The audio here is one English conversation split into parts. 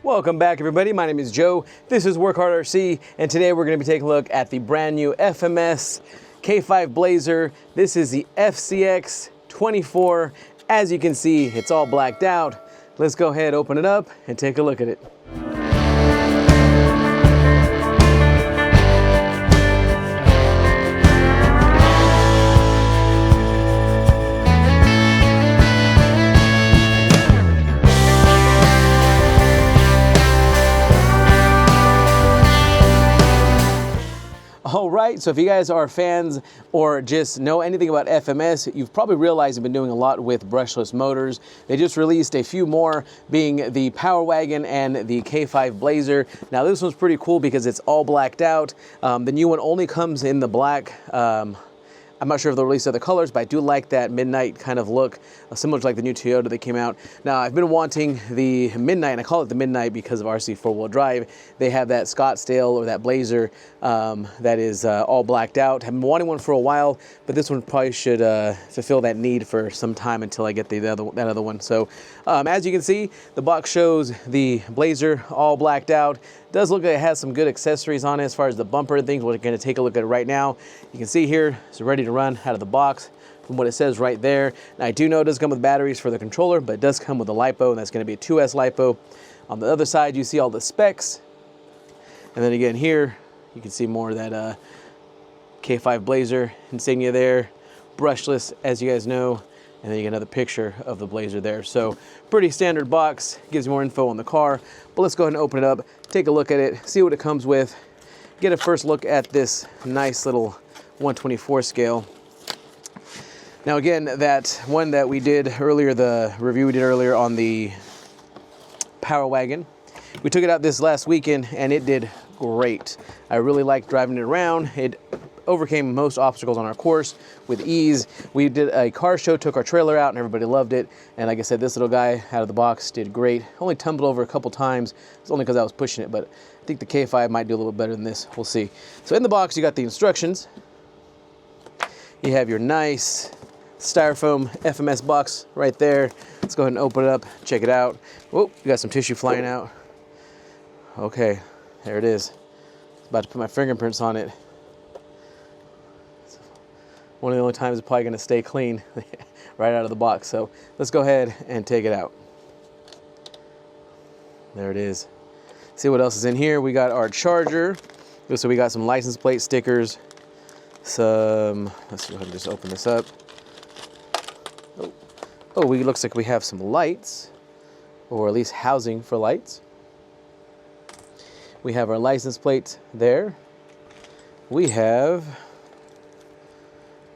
Welcome back, everybody. My name is Joe. This is Work Hard RC, and today we're going to be taking a look at the brand new FMS K5 Blazer. This is the FCX24. As you can see, it's all blacked out. Let's go ahead, open it up, and take a look at it. All right, so if you guys are fans or just know anything about FMS, you've probably realized they've been doing a lot with brushless motors. They just released a few more, being the Power Wagon and the K5 Blazer. Now this one's pretty cool because it's all blacked out. The new one only comes in the black. I'm not sure if they'll release other colors, but I do like that midnight kind of look, similar to like the new Toyota that came out. Now, I've been wanting the midnight, and I call it the midnight because of RC four-wheel drive. They have that Scottsdale or that Blazer that is all blacked out. I've been wanting one for a while, but this one probably should fulfill that need for some time until I get that other one. So, as you can see, the box shows the Blazer all blacked out. Does look like it has some good accessories on it as far as the bumper and things. We're going to take a look at it right now. You can see here it's ready to run out of the box from what it says right there. Now I do know it does come with batteries for the controller, but it does come with a LiPo, and that's going to be a 2S LiPo. On the other side you see all the specs, and then again here you can see more of that K5 Blazer insignia there, brushless as you guys know. And then you get another picture of the Blazer there. So pretty standard box, gives you more info on the car. But let's go ahead and open it up, take a look at it, see what it comes with, get a first look at this nice little 124 scale. Now again, that one that we did earlier, the review we did earlier on the Power Wagon, we took it out this last weekend and it did great. I really liked driving it around. It overcame most obstacles on our course with ease. We did a car show, took our trailer out, and everybody loved it. And like I said, this little guy out of the box did great. Only tumbled over a couple times. It's only because I was pushing it, but I think the K5 might do a little bit better than this. We'll see. So in the box, you got the instructions. You have your nice styrofoam FMS box right there. Let's go ahead and open it up, check it out. Whoa, you got some tissue flying out. Okay, there it is. About to put my fingerprints on it. One of the only times it's probably going to stay clean right out of the box. So let's go ahead and take it out. There it is. See what else is in here. We got our charger. So we got some license plate stickers. Let's go ahead and just open this up. Oh, looks like we have some lights, or at least housing for lights. We have our license plate there. We have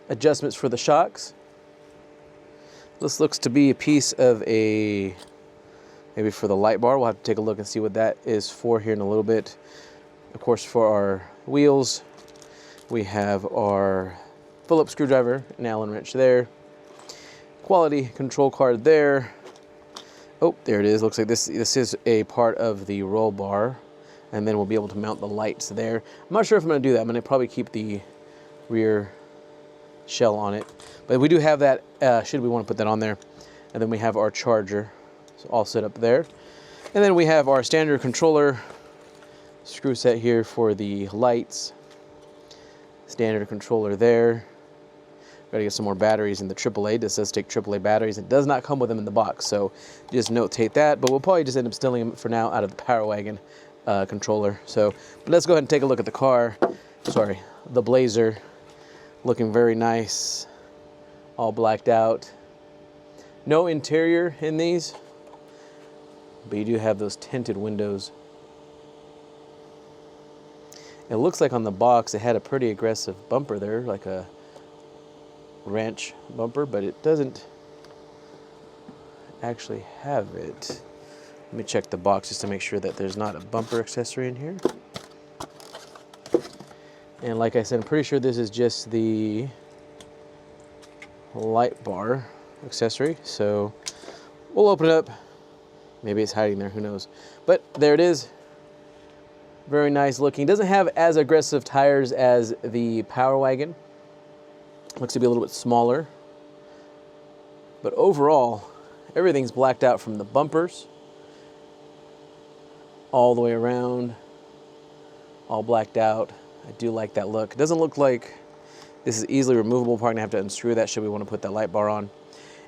adjustments for the shocks. This looks to be a piece of maybe for the light bar. We'll have to take a look and see what that is for here in a little bit. Of course, for our wheels, we have our Phillips screwdriver and Allen wrench there. Quality control card there. Oh, there it is. Looks like this is a part of the roll bar, and then we'll be able to mount the lights there. I'm not sure if I'm going to do that. I'm going to probably keep the rear shell on it, but we do have that should we want to put that on there. And then we have our charger, so all set up there. And then we have our standard controller screw set here for the lights. Standard controller there. Gotta get some more batteries in the AAA. This does take AAA batteries. It does not come with them in the box, so just notate that. But we'll probably just end up stealing them for now out of the Power Wagon controller. So but let's go ahead and take a look at the car. Sorry, the Blazer. Looking very nice, all blacked out. No interior in these, but you do have those tinted windows. It looks like on the box it had a pretty aggressive bumper there, like a ranch bumper, but it doesn't actually have it. Let me check the box just to make sure that there's not a bumper accessory in here. And like I said, I'm pretty sure this is just the light bar accessory. So we'll open it up. Maybe it's hiding there, who knows. But there it is. Very nice looking. Doesn't have as aggressive tires as the Power Wagon. Looks to be a little bit smaller. But overall, everything's blacked out from the bumpers all the way around, all blacked out. I do like that look. It doesn't look like this is easily removable. Probably gonna have to unscrew that should we want to put that light bar on.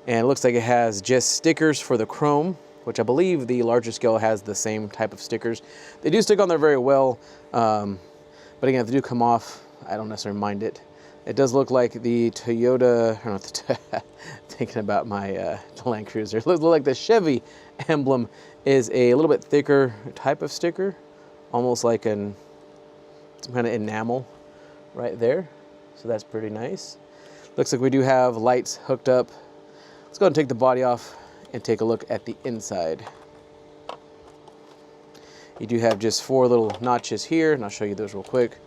And it looks like it has just stickers for the chrome, which I believe the larger scale has the same type of stickers. They do stick on there very well, but again, if they do come off, I don't necessarily mind it. It does look like the Toyota, I don't know, thinking about my Land Cruiser. It looks like the Chevy emblem is a little bit thicker type of sticker, almost like some kind of enamel right there. So that's pretty nice. Looks like we do have lights hooked up. Let's go ahead and take the body off and take a look at the inside. You do have just 4 little notches here, and I'll show you those real quick.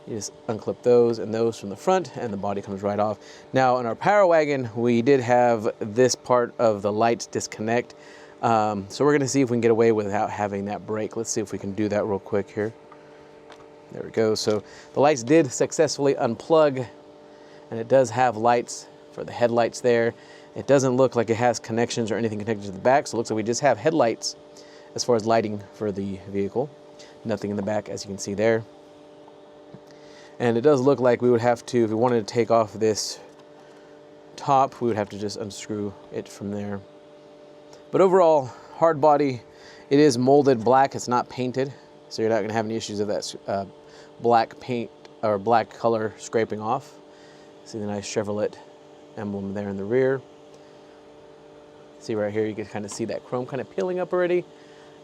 You just unclip those and those from the front, and the body comes right off. Now, in our Power Wagon, we did have this part of the lights disconnect. So we're gonna see if we can get away without having that break. Let's see if we can do that real quick here. There we go. So the lights did successfully unplug, and it does have lights for the headlights there. It doesn't look like it has connections or anything connected to the back, so it looks like we just have headlights as far as lighting for the vehicle. Nothing in the back, as you can see there. And it does look like we would have to, if we wanted to take off this top, we would have to just unscrew it from there. But overall, hard body. It is molded black, it's not painted, so you're not gonna have any issues of that black paint or black color scraping off. See the nice Chevrolet emblem there in the rear. See right here, you can kind of see that chrome kind of peeling up already.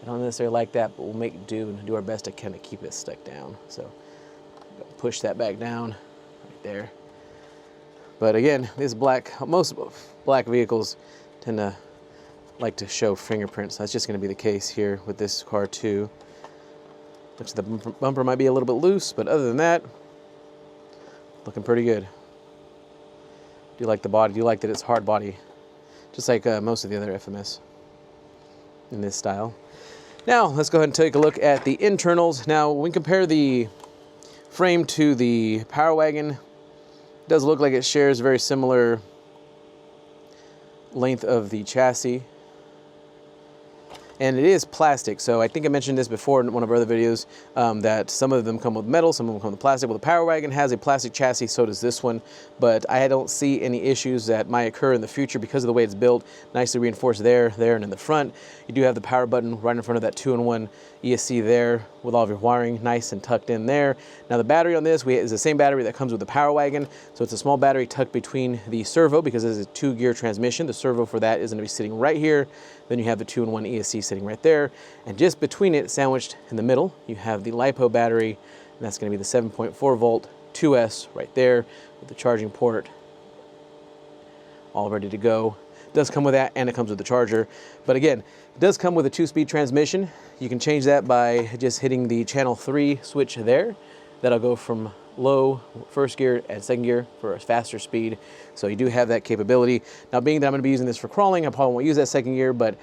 I don't necessarily like that, but we'll make do and do our best to kind of keep it stuck down. So push that back down right there. But again, this black, most black vehicles tend to like to show fingerprints. That's just going to be the case here with this car too. Looks like the bumper might be a little bit loose, but other than that, looking pretty good. Do you like the body? Do you like that it's hard body? Just like most of the other FMS in this style. Now, let's go ahead and take a look at the internals. Now, when we compare the frame to the Power Wagon, it does look like it shares a very similar length of the chassis. And it is plastic, so I think I mentioned this before in one of our other videos, that some of them come with metal, some of them come with plastic. Well, the Power Wagon has a plastic chassis, so does this one, but I don't see any issues that might occur in the future because of the way it's built. Nicely reinforced there, and in the front. You do have the power button right in front of that 2-in-1 ESC there with all of your wiring nice and tucked in there. Now the battery on this is the same battery that comes with the Power Wagon, so it's a small battery tucked between the servo because it's a 2-gear transmission. The servo for that is going to be sitting right here. Then you have the 2-in-1 ESC sitting right there, and just between it, sandwiched in the middle, you have the LiPo battery, and that's going to be the 7.4 volt 2S right there with the charging port all ready to go. It does come with that, and it comes with the charger. But again, it does come with a 2-speed transmission. You can change that by just hitting the channel 3 switch there. That'll go from low, first gear, and second gear for a faster speed. So you do have that capability. Now, being that I'm going to be using this for crawling, I probably won't use that second gear, but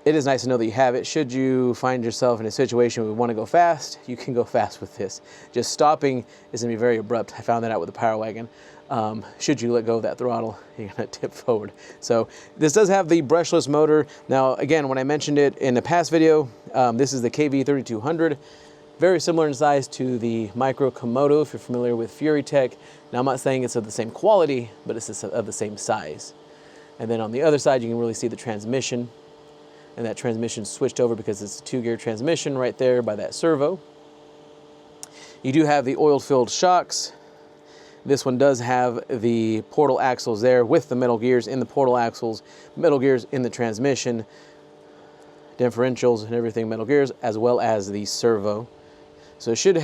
it is nice to know that you have it. Should you find yourself in a situation where you want to go fast, you can go fast with this. Just stopping is going to be very abrupt. I found that out with the Power Wagon. Should you let go of that throttle, you're going to tip forward. So this does have the brushless motor. Now, again, when I mentioned it in the past video, this is the KV3200. Very similar in size to the Micro Komodo, if you're familiar with Fury Tech. Now, I'm not saying it's of the same quality, but it's of the same size. And then on the other side, you can really see the transmission. And that transmission switched over because it's a 2-gear transmission right there by that servo. You do have the oil-filled shocks. This one does have the portal axles there with the metal gears in the portal axles, metal gears in the transmission, differentials and everything metal gears, as well as the servo. So it should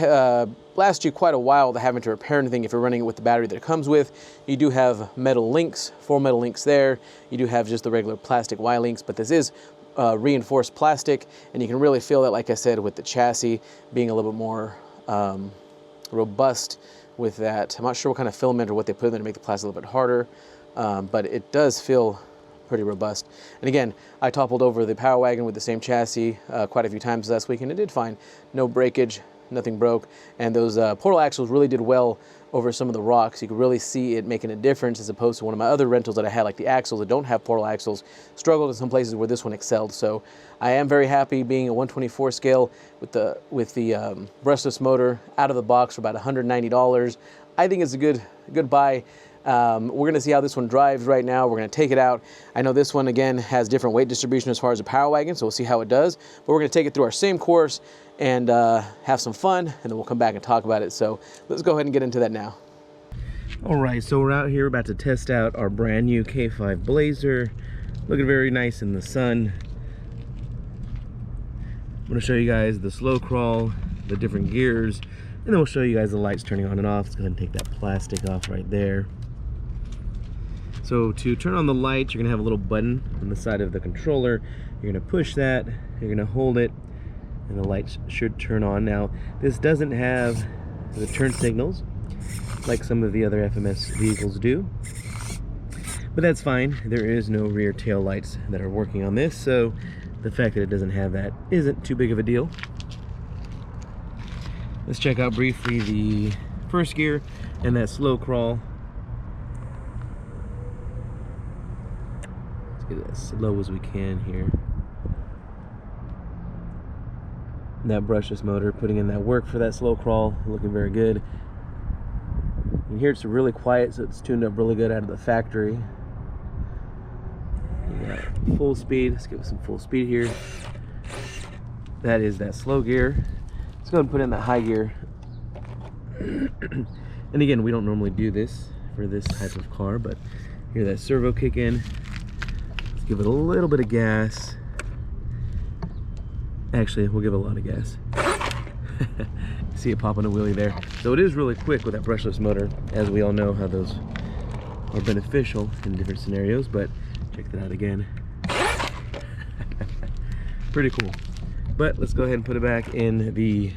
last you quite a while without having to repair anything if you're running it with the battery that it comes with. You do have metal links, 4 metal links there. You do have just the regular plastic Y links, but this is reinforced plastic, and you can really feel that, like I said, with the chassis being a little bit more robust with that. I'm not sure what kind of filament or what they put in there to make the plastic a little bit harder, but it does feel pretty robust. And again, I toppled over the Power Wagon with the same chassis quite a few times last week, and it did find no breakage, nothing broke. And those portal axles really did well over some of the rocks. You could really see it making a difference, as opposed to one of my other rentals that I had, like the axles that don't have portal axles, struggled in some places where this one excelled. So I am very happy being a 124 scale with the brushless motor out of the box for about $190. I think it's a good buy. We're going to see how this one drives right now. We're going to take it out. I know this one, again, has different weight distribution as far as a power wagon, so we'll see how it does. But we're going to take it through our same course and have some fun, and then we'll come back and talk about it. So let's go ahead and get into that now. All right, so we're out here about to test out our brand new K5 Blazer. Looking very nice in the sun. I'm going to show you guys the slow crawl, the different gears, and then we'll show you guys the lights turning on and off. Let's go ahead and take that plastic off right there. So to turn on the lights, you're gonna have a little button on the side of the controller. You're gonna push that, you're gonna hold it, and the lights should turn on. Now, this doesn't have the turn signals like some of the other FMS vehicles do, but that's fine. There is no rear tail lights that are working on this, so the fact that it doesn't have that isn't too big of a deal. Let's check out briefly the first gear and that slow crawl. Let's get it as slow as we can here. And that brushless motor putting in that work for that slow crawl, looking very good. You hear it's really quiet, so it's tuned up really good out of the factory. You got full speed. Let's give it some full speed here. That is that slow gear. Let's go ahead and put in that high gear. And again, we don't normally do this for this type of car, but hear that servo kick in. Let's give it a little bit of gas. Actually, we'll give it a lot of gas. See it popping a wheelie there. So it is really quick with that brushless motor, as we all know how those are beneficial in different scenarios, but check that out again. Pretty cool. But let's go ahead and put it back in the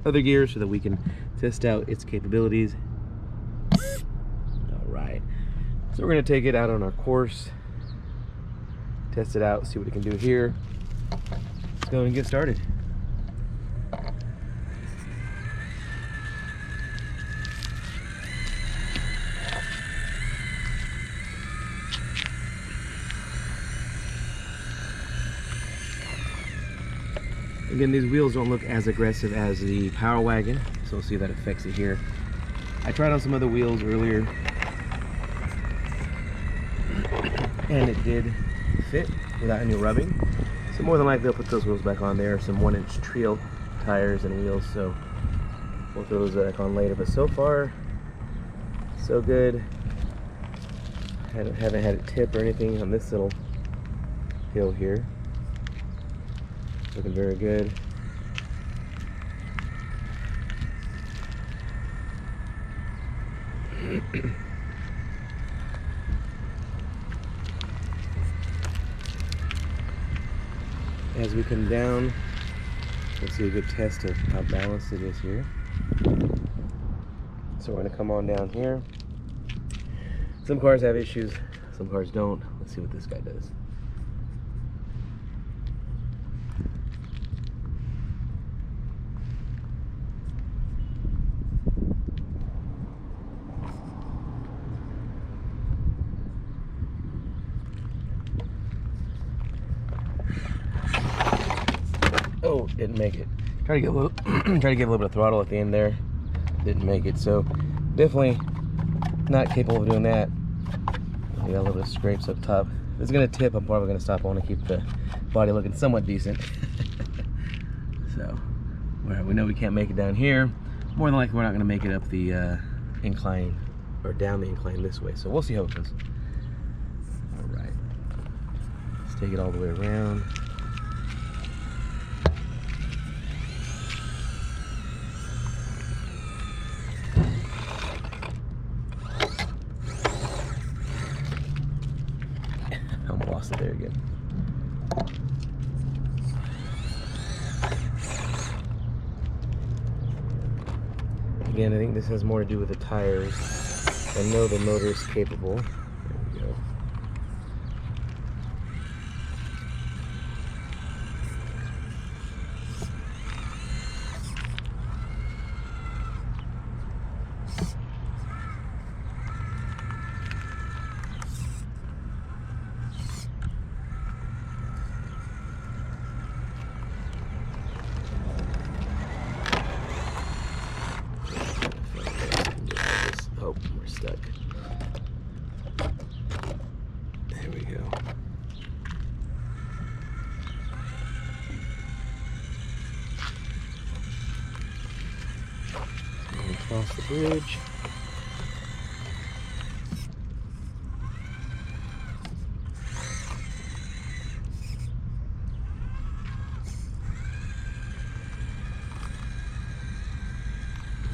other gear so that we can test out its capabilities. All right. So we're going to take it out on our course, test it out, see what it can do here. Let's go and get started. Again, these wheels don't look as aggressive as the Power Wagon, so we'll see if that affects it here. I tried on some other wheels earlier, and it did fit without any rubbing. So more than likely they'll put those wheels back on there, some 1-inch Trio tires and wheels, so we'll throw those back on later. But so far, so good. Haven't had it tip or anything on this little hill here. Looking very good. As we come down, let's see a good test of how balanced it is here. So we're going to come on down here. Some cars have issues, some cars don't. Let's see what this guy does. Oh, didn't make it. Try to get a little, try to give a little bit of throttle at the end there. Didn't make it. So definitely not capable of doing that. We got a little bit of scrapes up top. If it's gonna tip, I'm probably gonna stop. I want to keep the body looking somewhat decent. So, well, we know we can't make it down here. More than likely, we're not gonna make it up the incline or down the incline this way. So we'll see how it goes. All right. Let's take it all the way around. Lost it there again. Again, I think this has more to do with the tires. I know the motor is capable. There we go. Across the bridge.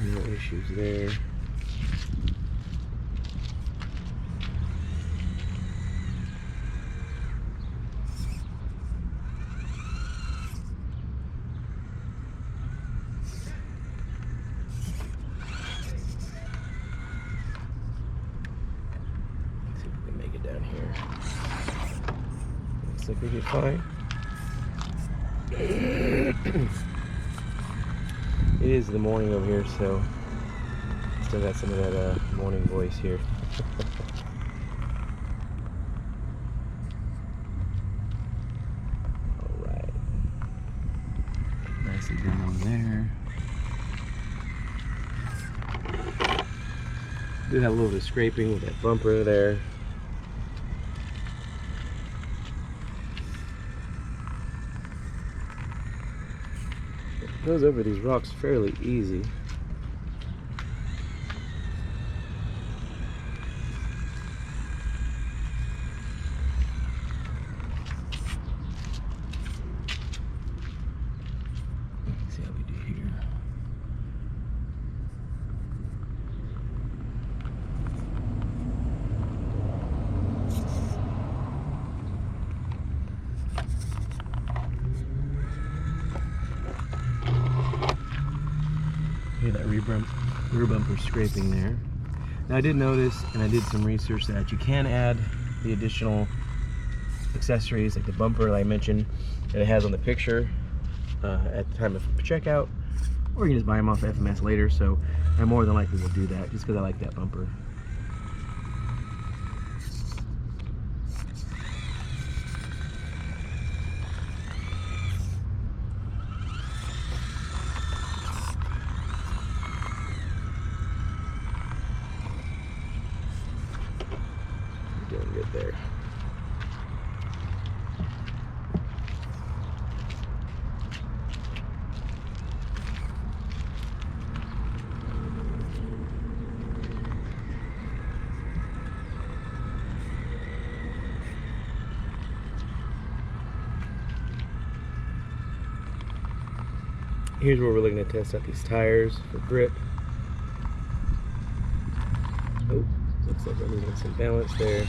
No issues there. Let's see if we can make it down here. Looks like we did fine. It is the morning over here, so still got some of that morning voice here. All right, nicely done on there. Did have a little bit of scraping with that bumper there. It goes over these rocks fairly easy. Let's see how we do here. Hear that rear bumper scraping there. Now I did notice, and I did some research, that you can add the additional accessories like the bumper that I mentioned that it has on the picture at the time of checkout, or you can just buy them off FMS later. So I more than likely will do that just because I like that bumper. Doing good there. Here's where we're looking to test out these tires for grip. Oh, looks like we're losing some balance there.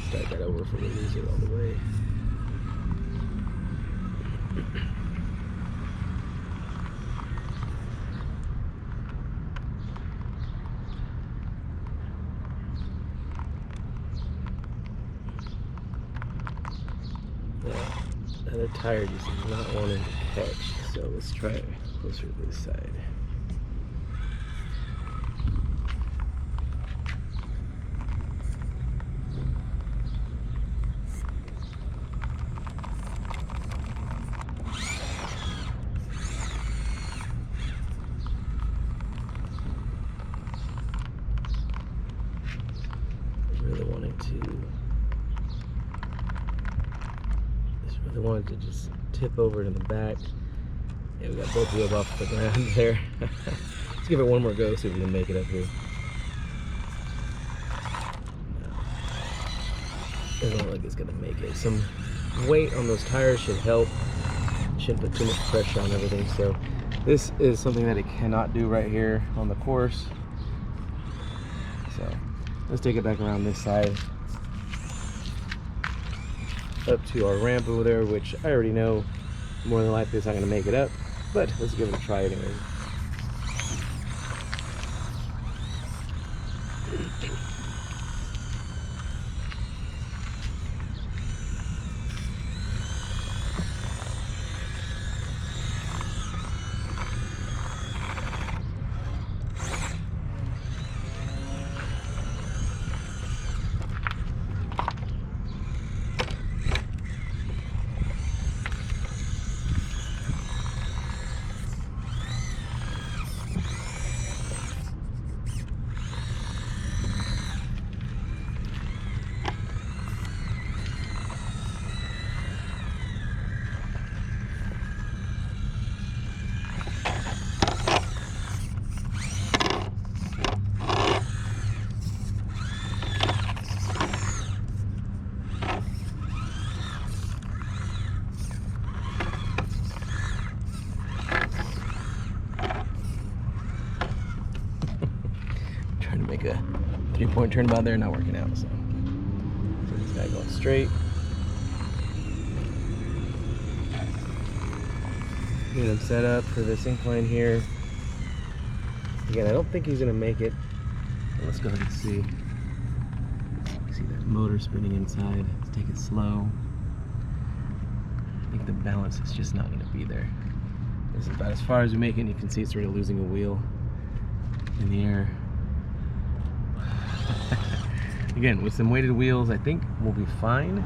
Start that over before we lose it all the way. That other tire just is not wanting to catch, so let's try it closer to this side. Wanted to just tip over in the back. Yeah, we got both wheels off the ground there. Let's give it one more go, see if we can make it up here. No. Doesn't look like it's gonna make it. Some weight on those tires should help. Shouldn't put too much pressure on everything. So this is something that it cannot do right here on the course. So let's take it back around this side, up to our ramp over there, which I already know more than likely it's not going to make it up, but let's give it a try anyway. make a 3-point turnabout there, not working out. So this guy going straight. Get him set up for this incline here. Again, I don't think he's gonna make it. Let's go ahead and see. See that motor spinning inside. Let's take it slow. I think the balance is just not gonna be there. This is about as far as we make it. You can see it's already losing a wheel in the air. Again, with some weighted wheels, I think we'll be fine.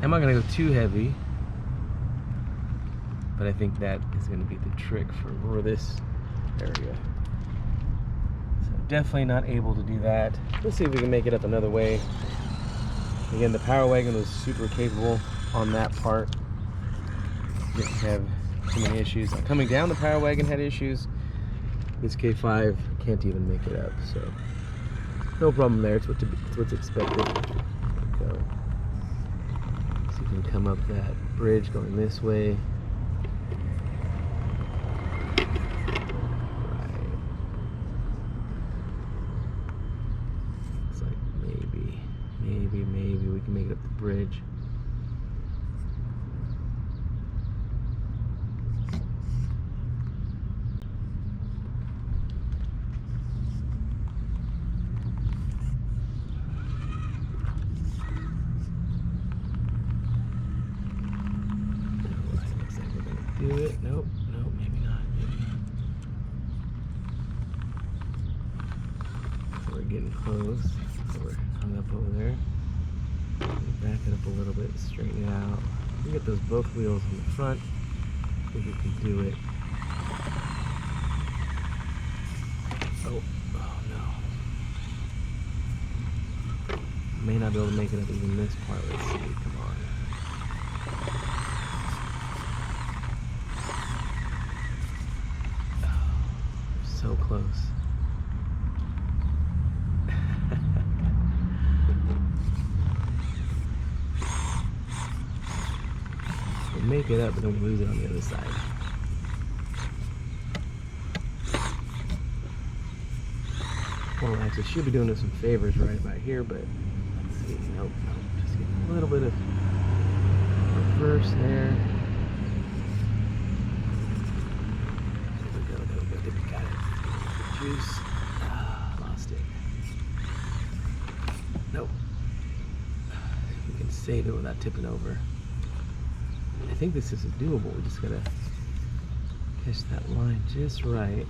I'm not gonna go too heavy, but I think that is gonna be the trick for this area. So definitely not able to do that. Let's see if we can make it up another way. Again, the Power Wagon was super capable on that part. Didn't have too many issues. Coming down, the Power Wagon had issues. This K5 can't even make it up, so no problem there. It's what's expected. Go. So you can come up that bridge going this way. Right. Looks like maybe we can make it up the bridge. Do it. Nope, maybe not. So we're getting close. So we're hung up over there. Back it up a little bit, straighten it out. We get those both wheels on the front. I think we can do it. Oh no. May not be able to make it up even this part. Let's see. Come on. So close. We'll make it up, but then we lose it on the other side. Well, actually, should be doing us some favors right about here, but let's see. Nope. Just get a little bit of reverse there. Juice. Lost it. Nope. We can save it without tipping over. I think this is doable. We just gotta catch that line just right.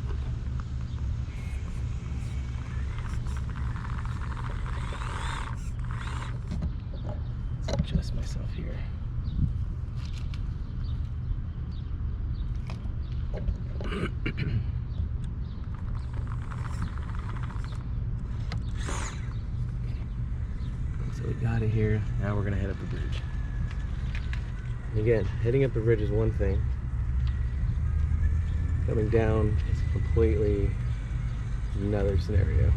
Let's adjust myself here. So we got it here. Now we're gonna head up the bridge. Again, heading up the bridge is one thing. Coming down is completely another scenario.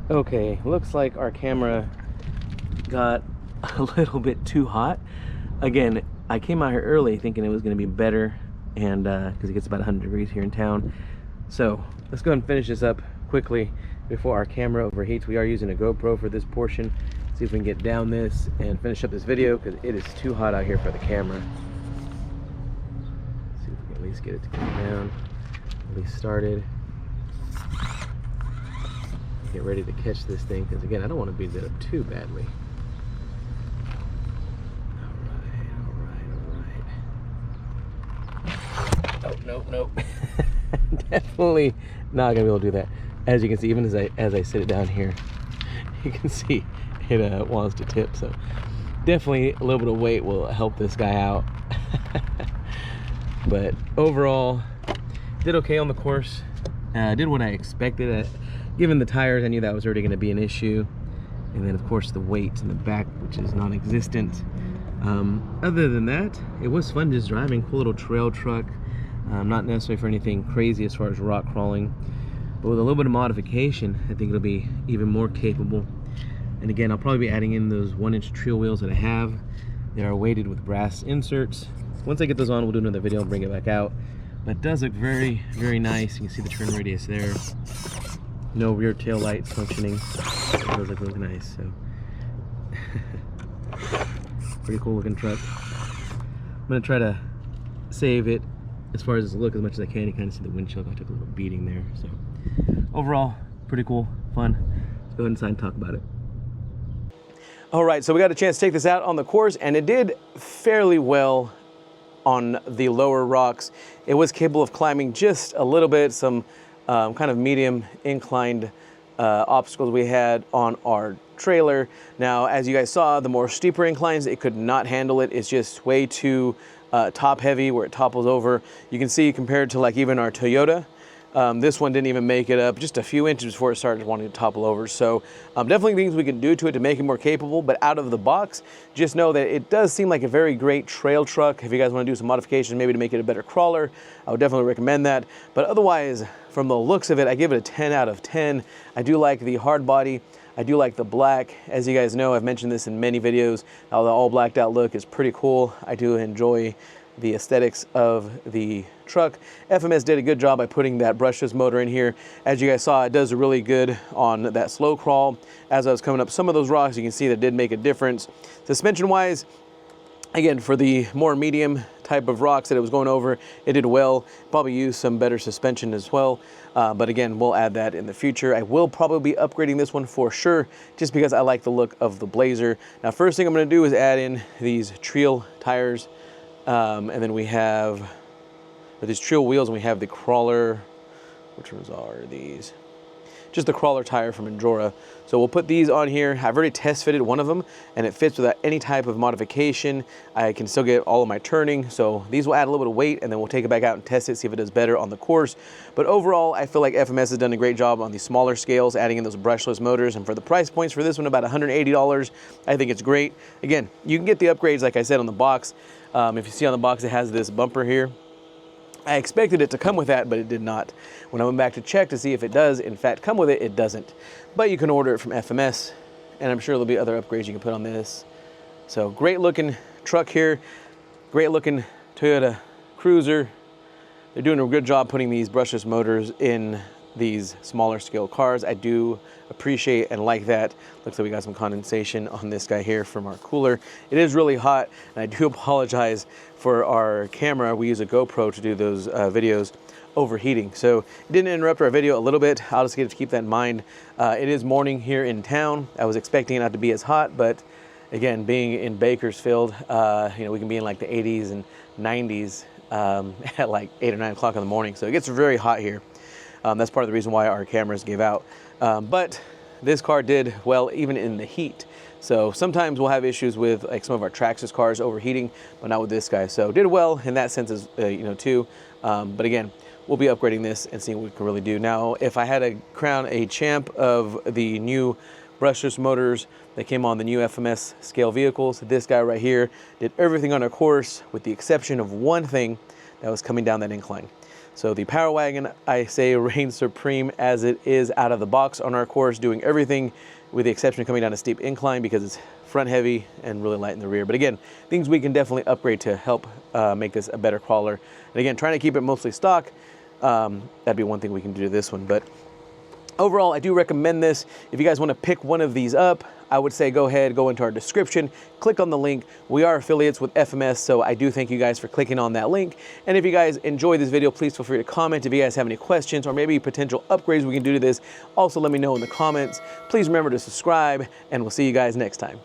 Okay, looks like our camera got a little bit too hot. Again, I came out here early thinking it was gonna be better, and because it gets about 100 degrees here in town. So let's go ahead and finish this up quickly before our camera overheats. We are using a GoPro for this portion. See if we can get down this and finish up this video, because it is too hot out here for the camera. See if we can at least get it to come down, at least started. Get ready to catch this thing, because again, I don't want to beat it up too badly. All right. Oh, nope. Definitely not gonna be able to do that. As you can see, even as I sit it down here, you can see it wants to tip. So definitely a little bit of weight will help this guy out. But overall, did okay on the course. Did what I expected. Given the tires, I knew that was already going to be an issue. And then of course the weight in the back, which is non-existent. Other than that, it was fun just driving. Cool little trail truck. Not necessarily for anything crazy as far as rock crawling, but with a little bit of modification, I think it'll be even more capable. And again, I'll probably be adding in those 1-inch trail wheels that I have. They are weighted with brass inserts. once I get those on, we'll do another video and bring it back out. But it does look very, very nice. You can see the turn radius there. No rear tail lights functioning. It does look really nice. So pretty cool looking truck. I'm gonna try to save it as far as its look as much as I can. You kind of see the windshield. I took a little beating there. So overall, pretty cool, fun. Let's go ahead inside and talk about it. All right, so we got a chance to take this out on the course, and it did fairly well on the lower rocks. It was capable of climbing just a little bit, some kind of medium inclined obstacles we had on our trailer. Now, as you guys saw, the more steeper inclines, it could not handle it. It's just way too top heavy where it topples over. You can see compared to like even our Toyota, this one didn't even make it up just a few inches before it started wanting to topple over. So definitely things we can do to it to make it more capable, but out of the box, just know that it does seem like a very great trail truck. If you guys want to do some modifications, maybe to make it a better crawler, I would definitely recommend that. But otherwise, from the looks of it, I give it a 10 out of 10. I do like the hard body. I do like the black. As you guys know, I've mentioned this in many videos, how the all blacked out look is pretty cool. I do enjoy the aesthetics of the truck. FMS did a good job by putting that brushless motor in here. As you guys saw, it does really good on that slow crawl. As I was coming up some of those rocks, you can see that did make a difference. Suspension wise, again, for the more medium type of rocks that it was going over, it did well. Probably use some better suspension as well. But again, we'll add that in the future. I will probably be upgrading this one for sure, just because I like the look of the Blazer. Now, first thing I'm gonna do is add in these Trail tires. And then we have these Trail wheels, and we have the crawler. Which ones are these? Just the crawler tire from Endura. So we'll put these on here. I've already test fitted one of them, and it fits without any type of modification. I can still get all of my turning. So these will add a little bit of weight, and then we'll take it back out and test it, see if it does better on the course. But overall, I feel like FMS has done a great job on the smaller scales, adding in those brushless motors. And for the price points for this one, about $180, I think it's great. Again, you can get the upgrades, like I said, on the box. If you see on the box, it has this bumper here. I expected it to come with that, but it did not. When I went back to check to see if it does, in fact, come with it, it doesn't. But you can order it from FMS, and I'm sure there'll be other upgrades you can put on this. So great looking truck here. Great looking Toyota Cruiser. They're doing a good job putting these brushless motors in these smaller scale cars. I do appreciate and like that. Looks like we got some condensation on this guy here from our cooler. It is really hot, and I do apologize for our camera. We use a GoPro to do those videos overheating. So it didn't interrupt our video a little bit. I'll just get to keep that in mind. It is morning here in town. I was expecting it not to be as hot, but again, being in Bakersfield, you know, we can be in like the 80s and 90s at like 8 or 9 o'clock in the morning. So it gets very hot here. That's part of the reason why our cameras gave out. But this car did well even in the heat. So sometimes we'll have issues with like some of our Traxxas cars overheating, but not with this guy. So did well in that sense as you know, too. But again, we'll be upgrading this and seeing what we can really do. Now, if I had to crown a champ of the new brushless motors that came on the new FMS scale vehicles, this guy right here did everything on our course with the exception of one thing that was coming down that incline. So the Power Wagon, I say, reigns supreme as it is out of the box on our course, doing everything with the exception of coming down a steep incline because it's front heavy and really light in the rear. But again, things we can definitely upgrade to help make this a better crawler. And again, trying to keep it mostly stock, that'd be one thing we can do to this one. But overall, I do recommend this. If you guys want to pick one of these up, I would say go ahead, go into our description, click on the link. We are affiliates with FMS, so I do thank you guys for clicking on that link. And if you guys enjoyed this video, please feel free to comment. If you guys have any questions or maybe potential upgrades we can do to this, also let me know in the comments. Please remember to subscribe, and we'll see you guys next time.